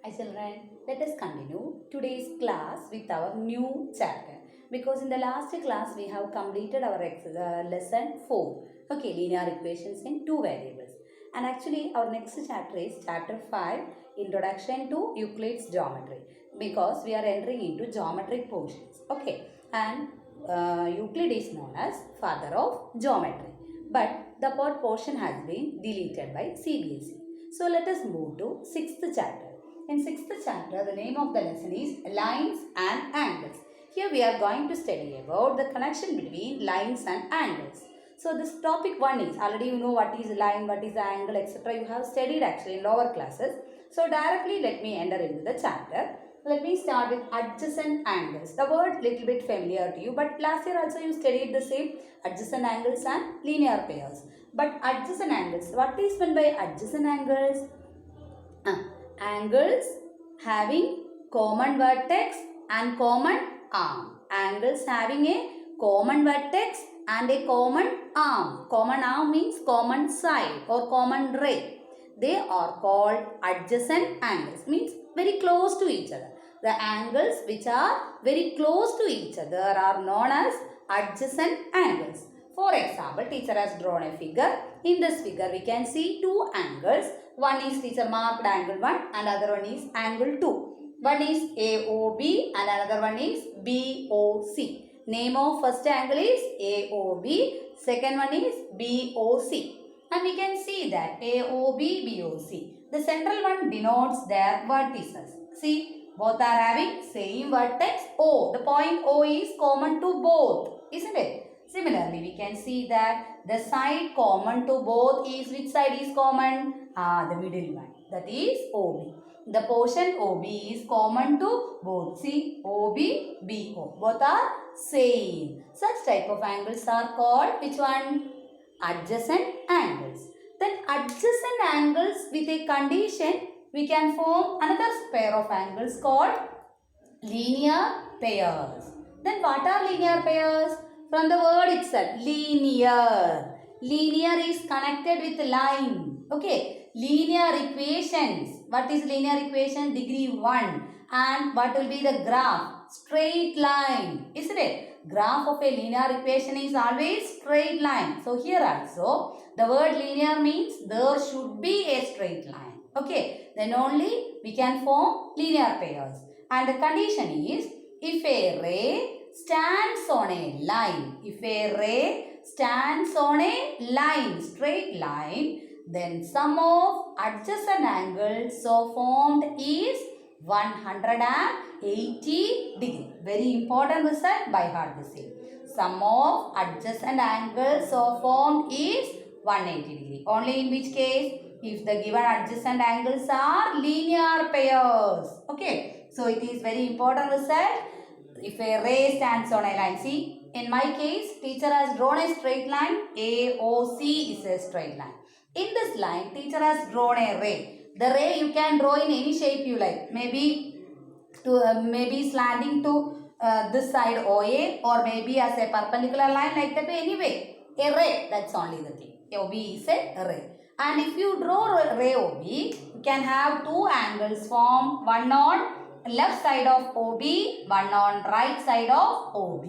Hi children, let us continue today's class with our new chapter. Because in the last class we have completed our lesson 4. Okay, linear equations in two variables. And actually our next chapter is chapter 5, Introduction to Euclid's Geometry. Because we are entering into geometric portions. Okay, and Euclid is known as father of geometry. But the portion has been deleted by CBSE. So let us move to 6th chapter. In 6th chapter, the name of the lesson is Lines and Angles. Here we are going to study about the connection between lines and angles. So this topic 1 is, already you know what is line, what is angle, etc. You have studied actually in lower classes. So directly let me enter into the chapter. Let me start with adjacent angles. The word little bit familiar to you, but last year also you studied the same adjacent angles and linear pairs. But adjacent angles, what is meant by adjacent angles? Angles having common vertex and common arm. Angles having a common vertex and a common arm. Common arm means common side or common ray. They are called adjacent angles, means very close to each other. The angles which are very close to each other are known as adjacent angles. For example, teacher has drawn a figure. In this figure, we can see two angles. One is teacher marked angle 1 and other one is angle 2. One is AOB and another one is BOC. Name of first angle is AOB. Second one is BOC. And we can see that AOB, BOC. The central one denotes their vertices. See, both are having same vertex O. The point O is common to both, isn't it? Similarly, we can see that the side common to both is, which side is common? The middle one. That is OB. The portion OB is common to both. See, OB, BO. Both are same. Such type of angles are called which one? Adjacent angles. Then adjacent angles with a condition, we can form another pair of angles called linear pairs. Then what are linear pairs? From the word itself, linear. Linear is connected with line. Okay. Linear equations. What is linear equation? Degree 1. And what will be the graph? Straight line. Isn't it? Graph of a linear equation is always straight line. So here also, the word linear means there should be a straight line. Okay. Then only we can form linear pairs. And the condition is, if a ray stands on a line, if a ray stands on a line, straight line, then sum of adjacent angles so formed is 180 degree. Very important result, by heart the same. Sum of adjacent angles so formed is 180 degree. Only in which case? If the given adjacent angles are linear pairs. Okay. So it is very important result. If a ray stands on a line, see, in my case, teacher has drawn a straight line. AOC is a straight line. In this line, teacher has drawn a ray. The ray you can draw in any shape you like. Maybe maybe slanting to this side OA, or maybe as a perpendicular line like that way. Anyway, a ray, that's only the thing. OB is a ray. And if you draw ray OB, you can have two angles formed, one on left side of OB, one on right side of OB.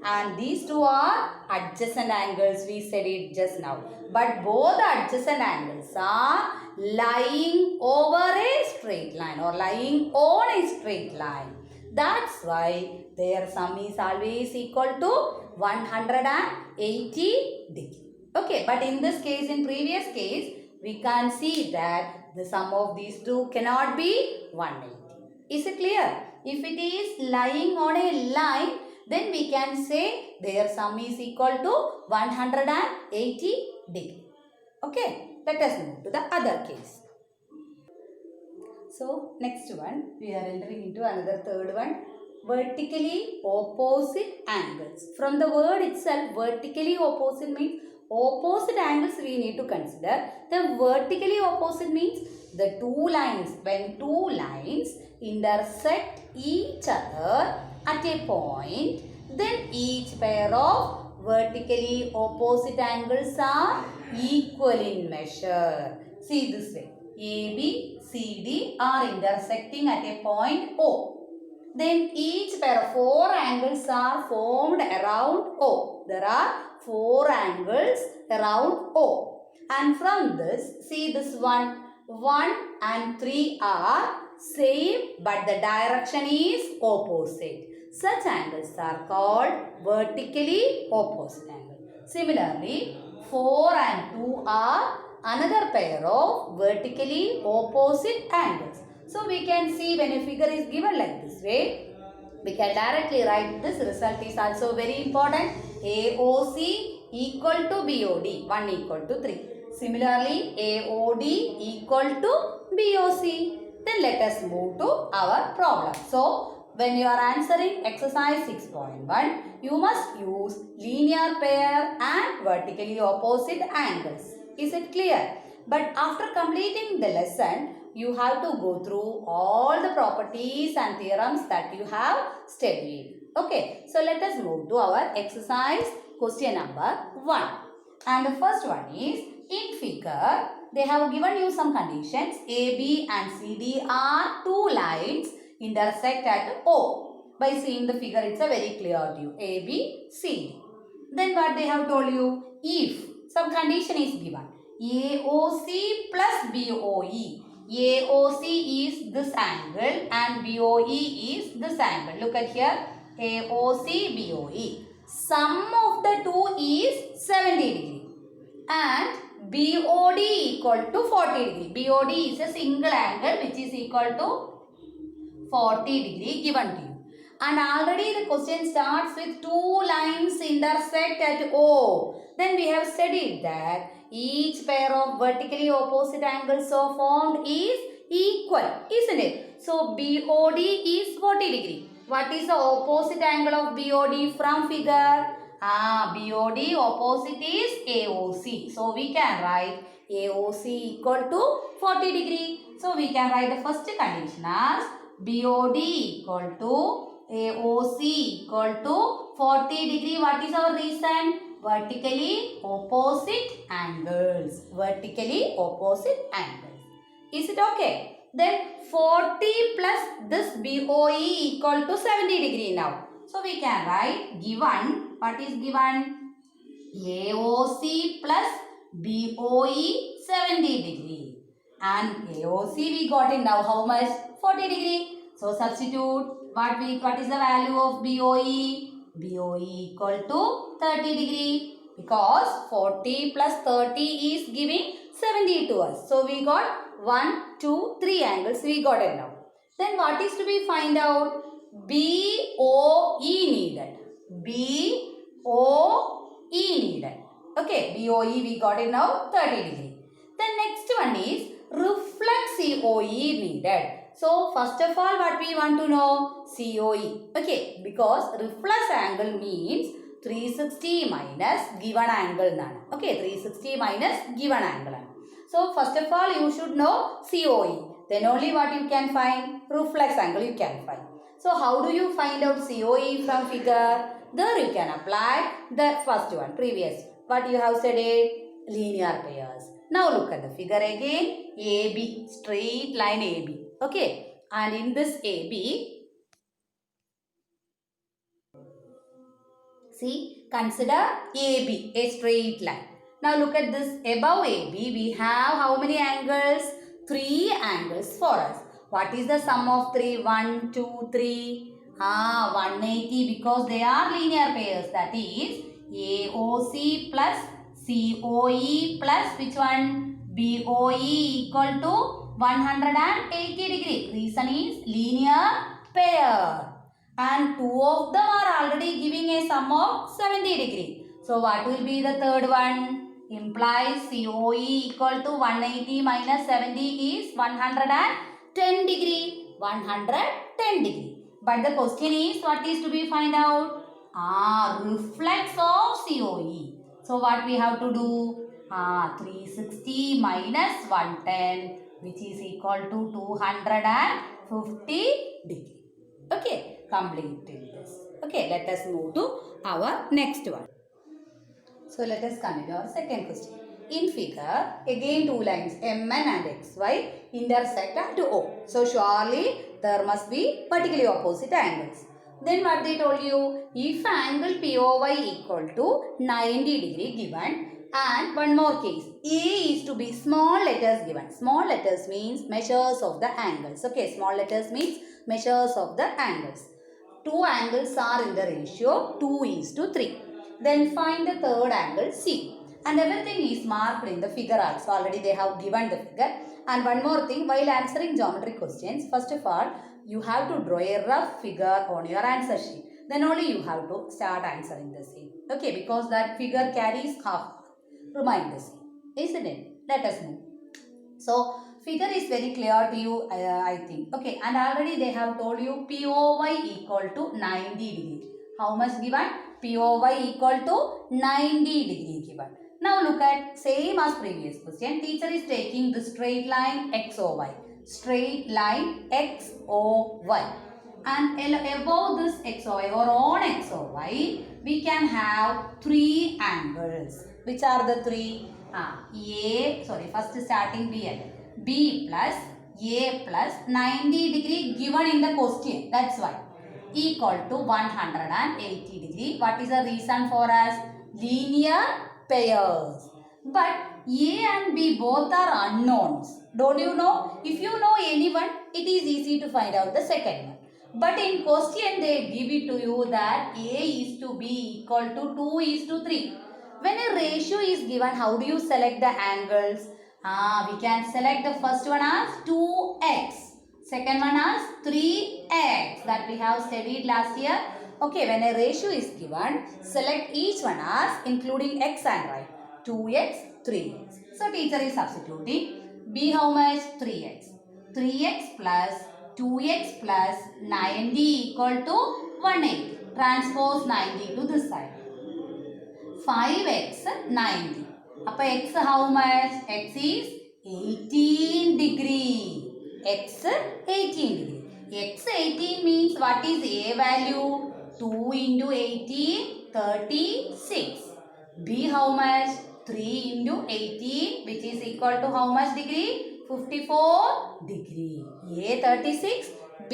And these two are adjacent angles, we studied just now. But both the adjacent angles are lying over a straight line or lying on a straight line. That's why their sum is always equal to 180 degree. Okay, but in this case, in previous case, we can see that the sum of these two cannot be 180. Is it clear? If it is lying on a line, then we can say their sum is equal to 180 degree. Okay, let us move to the other case. So, next one, we are entering into another third one. Vertically opposite angles. From the word itself, vertically opposite means opposite angles we need to consider. The vertically opposite means the two lines, when two lines intersect each other at a point, then each pair of vertically opposite angles are equal in measure. See this way. AB, CD are intersecting at a point O. Then each pair of 4 angles are formed around O. There are 4 angles around O. And from this, see this one, 1 and 3 are same but the direction is opposite. Such angles are called vertically opposite angles. Similarly, 4 and 2 are another pair of vertically opposite angles. So we can see when a figure is given like this way, we can directly write this result is also very important. AOC equal to BOD, 1 equal to 3. Similarly, AOD equal to BOC. Then let us move to our problem. So, when you are answering exercise 6.1, you must use linear pair and vertically opposite angles. Is it clear? But after completing the lesson, you have to go through all the properties and theorems that you have studied. Okay, so let us move to our exercise question number 1. And the first one is, in figure, they have given you some conditions. A, B and C, D are 2 lines intersect at O. By seeing the figure, it's a very clear to you. A, B, C, D. Then what they have told you? If some condition is given, AOC plus BOE. AOC is this angle and BOE is this angle. Look at here. AOC, BOE. Sum of the two is 70 degree. And BOD equal to 40 degree. BOD is a single angle which is equal to 40 degree given to you. And already the question starts with 2 lines intersect at O. Then we have studied that each pair of vertically opposite angles so formed is equal, isn't it? So BOD is 40 degree. What is the opposite angle of BOD from figure? BOD opposite is AOC. So we can write AOC equal to 40 degree. So we can write the first condition as BOD equal to AOC equal to 40 degree. What is our reason? Vertically opposite angles. Vertically opposite angles. Is it okay? Then 40 plus this BOE equal to 70 degree now. So we can write given, what is given? AOC plus BOE 70 degree. And AOC we got it now how much? 40 degree. So substitute what is the value of BOE? BOE equal to 30 degree. Because 40 plus 30 is giving 70 to us. So we got 1, 2, 3 angles we got it now. Then what is to be find out? BOE needed. BOE needed. Okay, BOE we got it now 30 degree. Then next one is reflex COE needed. So first of all what we want to know? COE. Okay, because reflex angle means 360 minus given angle. Okay, 360 minus given angle. So first of all you should know COE. Then only what you can find? Reflex angle you can find. So how do you find out COE from figure? There you can apply the first one, previous. What you have studied? Linear pairs. Now look at the figure again. AB, straight line AB. Okay. And in this AB, see, consider AB, a straight line. Now look at this. Above AB, we have how many angles? 3 angles for us. What is the sum of 3? 1, 2, 3. 180 because they are linear pairs. That is AOC plus COE plus which one? BOE equal to 180 degree. Reason is linear pair. And 2 of them are already giving a sum of 70 degree. So what will be the third one? Implies COE equal to 180 minus 70 is 110 degree. 110 degree. But the question is what is to be find out? Reflex of COE. So what we have to do? 360 minus 110 which is equal to 250 degree. Okay, completed this. Okay, let us move to our next one. So let us continue our second question. In figure, again two lines MN and XY intersect at O. So surely there must be vertically opposite angles. Then what they told you? If angle POY equal to 90 degree given, and one more case, A is to be small letters given. Small letters means measures of the angles. Okay, small letters means measures of the angles. Two angles are in the ratio 2:3. Then find the third angle C. And everything is marked in the figure also. Already they have given the figure. And one more thing, while answering geometry questions, first of all, you have to draw a rough figure on your answer sheet. Then only you have to start answering the same. Okay, because that figure carries half. Remind the same. Isn't it? Let us move. So, figure is very clear to you, I think. Okay, and already they have told you POY equal to 90 degree. How much given? POY equal to 90 degree given. Now look at same as previous question. Teacher is taking the straight line XOY. Straight line XOY. And above this XOY or on XOY, we can have three angles. Which are the three? First starting B. B plus A plus 90 degree given in the question. That's why. Equal to 180 degree. What is the reason for us? Linear pairs. But A and B both are unknowns. Don't you know? If you know anyone, it is easy to find out the second one. But in question they give it to you that A is to B equal to 2:3. When a ratio is given, how do you select the angles? We can select the first one as 2x. Second one as 3x. That we have studied last year. Okay, when a ratio is given, select each one as including x and y. 2x, 3x. So teacher is substituting. B how much? 3x. 3x plus 2x plus 90 equal to 180. Transpose 90 to this side. 5x 90. Appa x how much? X is 18 degree. X 18 degree. X 18 means what is A value? 2 into 18, 36. B how much? 3 into 18, which is equal to how much degree? 54 degree. A 36, B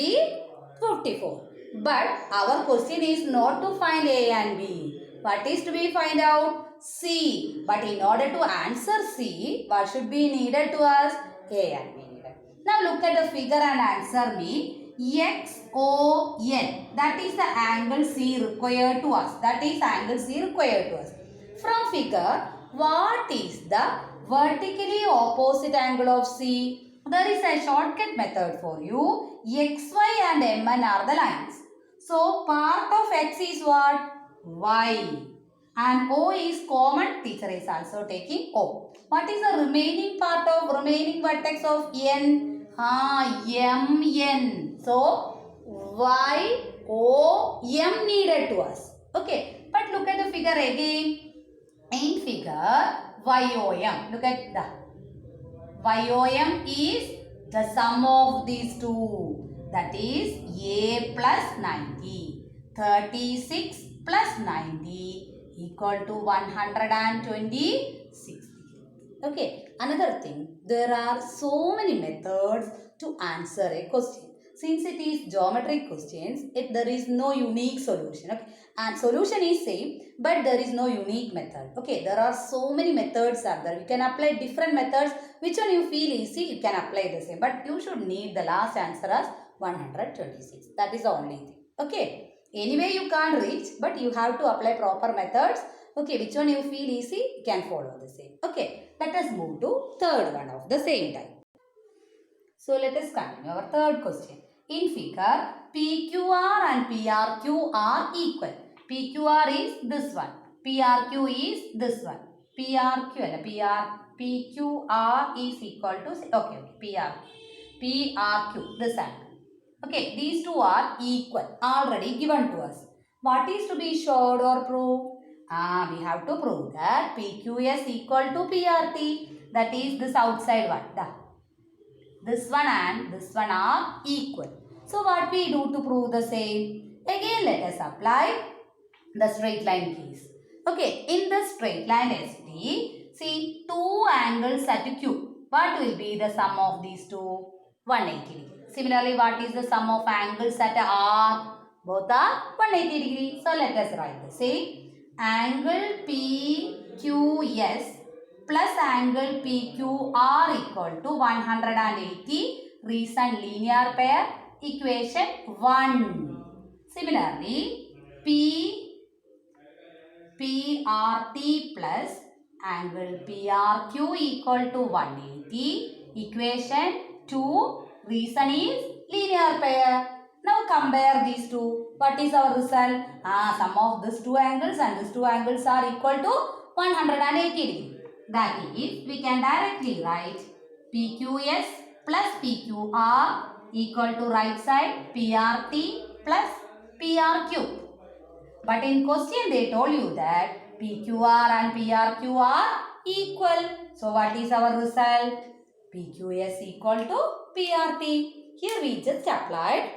54. But our question is not to find A and B. What is to be find out? C. But in order to answer C, what should be needed to us? A and B needed. Now look at the figure and answer me. XON. That is the angle C required to us. That is angle C required to us. From figure, what is the vertically opposite angle of C? There is a shortcut method for you. XY and MN are the lines. So part of X is what? Y. And O is common. Teacher is also taking O. What is the remaining part of remaining vertex of N? MN. So Y, O, M needed to us. Okay. But look at the figure again. In figure YOM. Look at the YOM is the sum of these two. That is A plus 90. 36 plus 90 equal to 126. Okay, another thing, there are so many methods to answer a question. Since it is geometric questions, there is no unique solution. Okay? And solution is same, but there is no unique method. Okay, there are so many methods are there. You can apply different methods. Which one you feel easy, you can apply the same. But you should need the last answer as 126. That is the only thing. Okay. Anyway, you can't reach, but you have to apply proper methods. Okay, which one you feel easy, you can follow the same. Okay, let us move to third one of the same type. So, let us continue our third question. In figure, PQR and PRQ are equal. PQR is this one. PRQ is this one. PQR is equal to, PRQ, this angle. Okay, these two are equal, already given to us. What is to be showed or proved? We have to prove that PQS equal to PRT. That is this outside one. This one and this one are equal. So what we do to prove the same? Again, let us apply the straight line case. Okay, in the straight line ST, See, two angles at Q. What will be the sum of these two? 180 degree. Similarly, what is the sum of angles at R? Both are 180 degree. So, let us write this. See, angle PQS plus angle PQR equal to 180. Reason linear pair. Equation 1. Similarly, PRT plus angle PRQ equal to 180. Equation 2. Reason is linear pair. Now compare these two. What is our result? Sum of these two angles and these two angles are equal to 180 degree. That is, we can directly write PQS plus PQR equal to right side PRT plus PRQ. But in question they told you that PQR and PRQ are equal. So what is our result? PQS equal to PRT. Here we just applied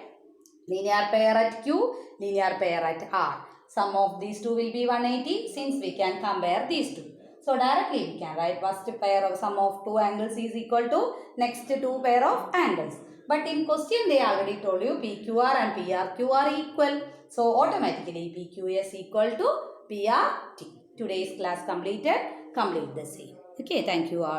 linear pair at Q, linear pair at R. Sum of these two will be 180 since we can compare these two. So directly we can write first pair of sum of two angles is equal to next two pair of angles. But in question they already told you PQR and PRQ are equal. So automatically PQS equal to PRT. Today's class completed. Complete the same. Okay, thank you all.